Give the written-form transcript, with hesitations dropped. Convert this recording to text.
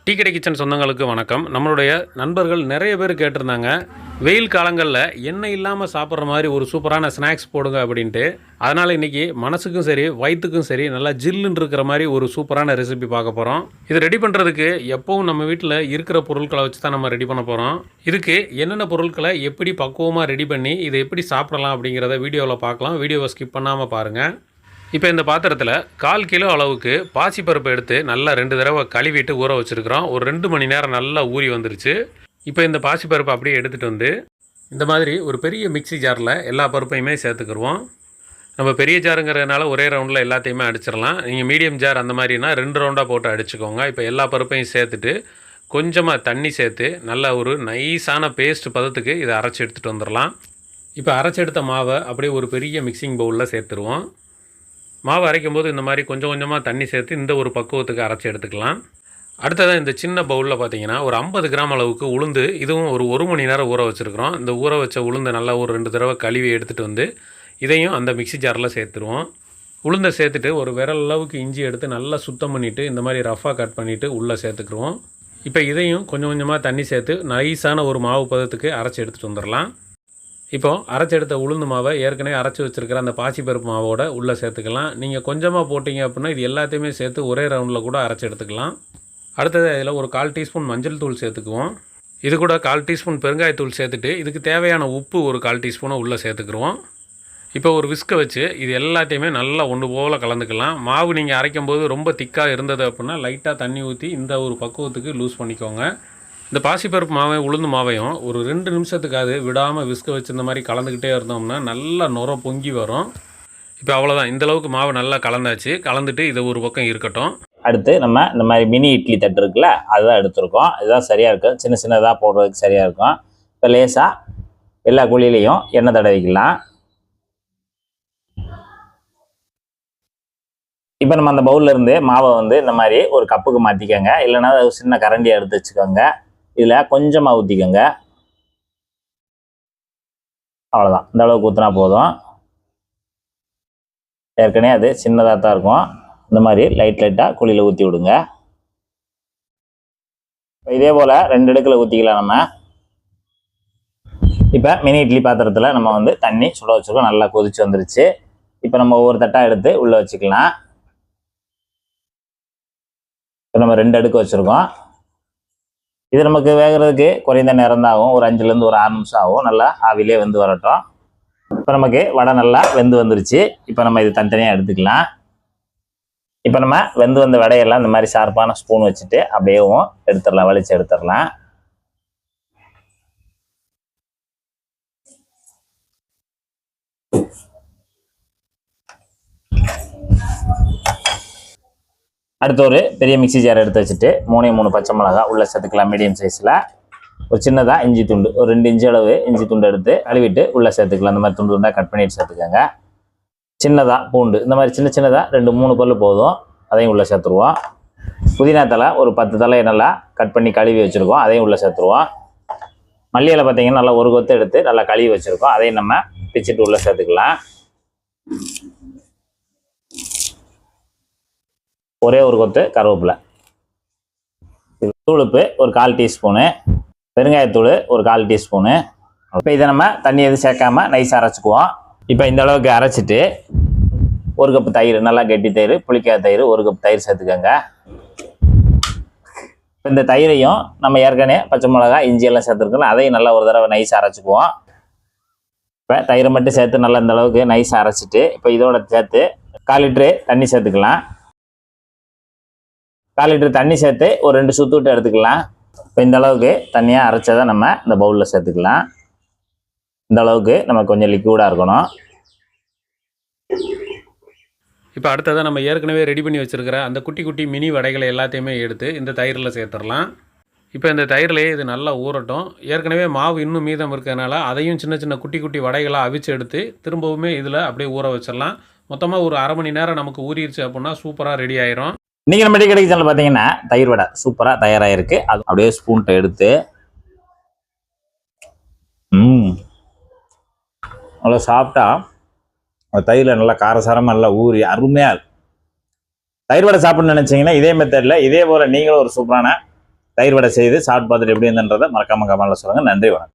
Tea கடை kitchen சொந்தங்களுக்கு வணக்கம். நம்மளுடைய நண்பர்கள் நிறைய பேர் கேட்டிருந்தாங்க, வெயில் காலங்களில் எண்ணெய் இல்லாமல் சாப்பிட்ற மாதிரி ஒரு சூப்பரான ஸ்நாக்ஸ் போடுங்க அப்படின்ட்டு. அதனால் இன்றைக்கி மனசுக்கும் சரி வயிற்றுக்கும் சரி நல்லா ஜில்லுன்னு இருக்கிற மாதிரி ஒரு சூப்பரான ரெசிபி பார்க்க போகிறோம். இது ரெடி பண்ணுறதுக்கு எப்போவும் நம்ம வீட்டில் இருக்கிற பொருட்களை வச்சு தான் நம்ம ரெடி பண்ண போகிறோம். இதுக்கு என்னென்ன பொருட்களை எப்படி பக்குவமாக ரெடி பண்ணி இதை எப்படி சாப்பிடலாம் அப்படிங்கிறத வீடியோவில் பார்க்கலாம். வீடியோவை ஸ்கிப் பண்ணாமல் பாருங்கள். இப்போ இந்த பாத்திரத்தில் 1/4 கிலோ அளவுக்கு பாசிப்பருப்பு எடுத்து நல்லா 2 தடவை கழுவிட்டு ஊற வச்சுருக்கிறோம். ஒரு 2 மணி நேரம் நல்லா ஊறி வந்துருச்சு. இப்போ இந்த பாசிப்பருப்பு அப்படியே எடுத்துகிட்டு வந்து இந்த மாதிரி ஒரு பெரிய மிக்சி ஜாரில் எல்லா பருப்பையுமே சேர்த்துக்கிடுவோம். நம்ம பெரிய ஜாருங்கிறதுனால ஒரே ரவுண்டில் எல்லாத்தையுமே அடிச்சிடலாம். நீங்கள் மீடியம் ஜார் அந்த மாதிரினா 2 ரவுண்டாக போட்டு அடிச்சுக்கோங்க. இப்போ எல்லா பருப்பையும் சேர்த்துட்டு கொஞ்சமாக தண்ணி சேர்த்து நல்லா ஒரு நைஸான பேஸ்ட் பதத்துக்கு இதை அரைச்சி எடுத்துகிட்டு வந்துடலாம். இப்போ அரைச்சி எடுத்த மாவை அப்படியே ஒரு பெரிய மிக்சிங் பவுலில் சேர்த்துருவோம். மாவு அரைக்கும் போது இந்த மாதிரி கொஞ்சம் கொஞ்சமாக தண்ணி சேர்த்து இந்த ஒரு பக்குவத்துக்கு அரைச்சி எடுத்துக்கலாம். அடுத்ததாக இந்த சின்ன பவுலில் பார்த்தீங்கன்னா ஒரு 50 கிராம் அளவுக்கு உளுந்து, இதுவும் ஒரு மணி நேரம் ஊற வச்சுருக்கிறோம். இந்த ஊற வச்ச உளுந்து நல்லா ஒரு 2 தடவை கழுவி எடுத்துகிட்டு வந்து இதையும் அந்த மிக்சி ஜாரில் சேர்த்துருவோம். உளுந்தை சேர்த்துட்டு ஒரு விரல் அளவுக்கு இஞ்சி எடுத்து நல்லா சுத்தம் பண்ணிவிட்டு இந்த மாதிரி ரஃபாக கட் பண்ணிவிட்டு உள்ளே சேர்த்துக்குருவோம். இப்போ இதையும் கொஞ்சம் கொஞ்சமாக தண்ணி சேர்த்து நைஸான ஒரு மாவு பதத்துக்கு அரைச்சி எடுத்துகிட்டு வந்துடலாம். இப்போது அரைச்சி எடுத்த உளுந்து மாவை ஏற்கனவே அரைச்சி வச்சுருக்கிற அந்த பாசிப்பருப்பு மாவோட உள்ளே சேர்த்துக்கலாம். நீங்கள் கொஞ்சமாக போட்டிங்க அப்படின்னா இது எல்லாத்தையுமே சேர்த்து ஒரே ரவுண்டில் கூட அரைச்சி எடுத்துக்கலாம். அடுத்தது இதில் ஒரு 1/4 டீஸ்பூன் மஞ்சள் தூள் சேர்த்துக்குவோம். இது கூட 1/4 டீஸ்பூன் பெருங்காயத்தூள் சேர்த்துட்டு இதுக்கு தேவையான உப்பு ஒரு 1/4 டீஸ்பூனை உள்ளே சேர்த்துக்குருவோம். இப்போ ஒரு விஸ்கை வச்சு இது எல்லாத்தையுமே நல்லா ஒன்று போல் கலந்துக்கலாம். மாவு நீங்கள் அரைக்கும் போது ரொம்ப திக்காக இருந்தது அப்படின்னா லைட்டாக தண்ணி ஊற்றி இந்த ஒரு பக்குவத்துக்கு லூஸ் பண்ணிக்கோங்க. இந்த பாசிப்பருப்பு மாவையும் உளுந்து மாவையும் ஒரு 2 நிமிஷத்துக்காவது விடாமல் விஸ்க வச்சு இந்த மாதிரி கலந்துக்கிட்டே இருந்தோம்னா நல்லா நுர பொங்கி வரும். இப்போ அவ்வளோதான், இந்தளவுக்கு மாவு நல்லா கலந்தாச்சு. கலந்துட்டு இது ஒரு பக்கம் இருக்கட்டும். அடுத்து நம்ம இந்த மாதிரி மினி இட்லி தட்டு இருக்குல்ல, அதுதான் எடுத்துருக்கோம். இதுதான் சரியாக இருக்கும். சின்ன சின்னதாக போடுறதுக்கு சரியாக இருக்கும். இப்போ லேசாக எல்லா குழியிலையும் எண்ணெய் தடவிக்கலாம். இப்போ நம்ம அந்த பவுலில் இருந்து மாவை இந்த மாதிரி ஒரு கப்புக்கு மாற்றிக்கோங்க. இல்லைன்னா ஒரு சின்ன கரண்டியை எடுத்து வச்சுக்கோங்க. இதில் கொஞ்சமாக ஊற்றிக்கோங்க. அவ்வளோதான், இந்த அளவுக்கு ஊற்றினா போதும். ஏற்கனவே அது சின்னதாக தான் இருக்கும். இந்த மாதிரி லைட்டாக குழியில் ஊற்றி விடுங்க. இதே போல் 2 அடுக்கில் ஊற்றிக்கலாம் நம்ம. இப்போ மினி இட்லி பாத்திரத்தில் நம்ம தண்ணி சுட வச்சுருக்கோம். நல்லா கொதிச்சு வந்துருச்சு. இப்போ நம்ம ஒவ்வொரு தட்டாக எடுத்து உள்ளே வச்சுக்கலாம். இப்போ நம்ம 2 அடுக்கு வச்சுருக்கோம். இது நமக்கு வேகிறதுக்கு குறைந்த நேரம் தான் ஆகும். ஒரு 5லேருந்து ஒரு 6 நிமிஷம் ஆகும். நல்லா ஆவிலே வெந்து வரட்டும். இப்போ நமக்கு வடை நல்லா வெந்து வந்துருச்சு. இப்போ நம்ம இது தனித்தனியாக எடுத்துக்கலாம். இப்போ நம்ம வெந்து வந்த வடையெல்லாம் இந்த மாதிரி ஷார்ப்பான ஸ்பூன் வச்சுட்டு அப்படியேவும் எடுத்துடலாம், வலிச்சு எடுத்துடலாம். அடுத்து ஒரு பெரிய மிக்சி ஜார் எடுத்து வச்சுட்டு 3 பச்சை மிளகா உள்ளே சேர்த்துக்கலாம். மீடியம் சைஸில் ஒரு சின்னதாக இஞ்சி துண்டு, ஒரு 2 இன்ச்சு அளவு இஞ்சி துண்டு எடுத்து கழுவிட்டு உள்ளே சேர்த்துக்கலாம். இந்த மாதிரி துண்டு துண்டாக கட் பண்ணிட்டு சேர்த்துக்கோங்க. சின்னதாக பூண்டு, இந்த மாதிரி சின்னதாக 2-3 பல்லு போதும், அதையும் உள்ளே சேர்த்துருவோம். புதினா தலை ஒரு 10 தலையை நல்லா கட் பண்ணி கழுவி வச்சுருக்கோம், அதையும் உள்ளே சேர்த்துருவோம். மல்லி இலை பார்த்தீங்கன்னா நல்லா ஒரு கொத்து எடுத்து நல்லா கழுவி வச்சுருக்கோம், அதையும் நம்ம பிச்சுட்டு உள்ளே சேர்த்துக்கலாம். ஒரே ஒரு கொத்து கருவேப்பிலை. தூளுப்பு ஒரு 1/4 டீஸ்பூனு, பெருங்காயத்தூள் ஒரு 1/4 டீஸ்பூனு. இப்போ இதை நம்ம தண்ணி எதுவும் சேர்க்காம நைஸாக அரைச்சிக்குவோம். இப்போ இந்த அளவுக்கு அரைச்சிட்டு 1 கப்பு தயிர், நல்லா கெட்டி தயிர், புளிக்காத தயிர் 1 கப் தயிர் சேர்த்துக்கோங்க. இப்போ இந்த தயிரையும் நம்ம ஏற்கனவே பச்சை மிளகா இஞ்சி எல்லாம் சேர்த்துருக்கோம், அதையும் நல்லா ஒரு தடவை நைஸாக அரைச்சிக்குவோம். இப்போ தயிரை மட்டும் சேர்த்து நல்லா இந்த அளவுக்கு நைஸாக அரைச்சிட்டு இப்போ இதோட சேர்த்து 1/4 லிட்டரு தண்ணி சேர்த்துக்கலாம். 1/4 லிட்டர் தண்ணி சேர்த்து ஒரு 2 சுத்து விட்டு எடுத்துக்கலாம். இப்போ இந்த அளவுக்கு தண்ணியாக அரைச்சதை நம்ம இந்த பவுலில் சேர்த்துக்கலாம். இந்த அளவுக்கு நம்ம கொஞ்சம் லிக்விடாக இருக்கணும். இப்போ அடுத்ததாக நம்ம ஏற்கனவே ரெடி பண்ணி வச்சுருக்கிற அந்த குட்டி குட்டி மினி வடைகளை எல்லாத்தையுமே எடுத்து இந்த தயிரில் சேர்த்துடலாம். இப்போ இந்த தயிரிலேயே இது நல்லா ஊறட்டும். ஏற்கனவே மாவு இன்னும் மீதம் இருக்கிறதுனால அதையும் சின்ன சின்ன குட்டி குட்டி வடைகளாக அவிச்சு எடுத்து திரும்பவுமே இதில் அப்படியே ஊற வச்சிடலாம். மொத்தமாக ஒரு 1/2 மணி நேரம் நமக்கு ஊறிடுச்சு அப்படின்னா சூப்பராக ரெடி ஆயிரும். இன்றைக்கி நம்ம டீ கடை கிச்சனில் பார்த்தீங்கன்னா தயிர் வடை சூப்பராக தயாராகிருக்கு. அது அப்படியே ஸ்பூன்ட்ட எடுத்து நல்லா சாப்பிட்டா தயிரில் நல்லா காரசாரமாக நல்லா ஊறி அருமையாக இருக்கும். தயிர் வடை சாப்பிட்ணுன்னு நினச்சிங்கன்னா இதே மெத்தடில் இதே போல் நீங்களும் ஒரு சூப்பரான தயிர் வடை செய்து சாப்பிட்டு பார்த்துட்டு எப்படி இருந்தன்றதை மறக்காம கமெண்ட்ல சொல்லுங்க. நன்றி, வணக்கம்.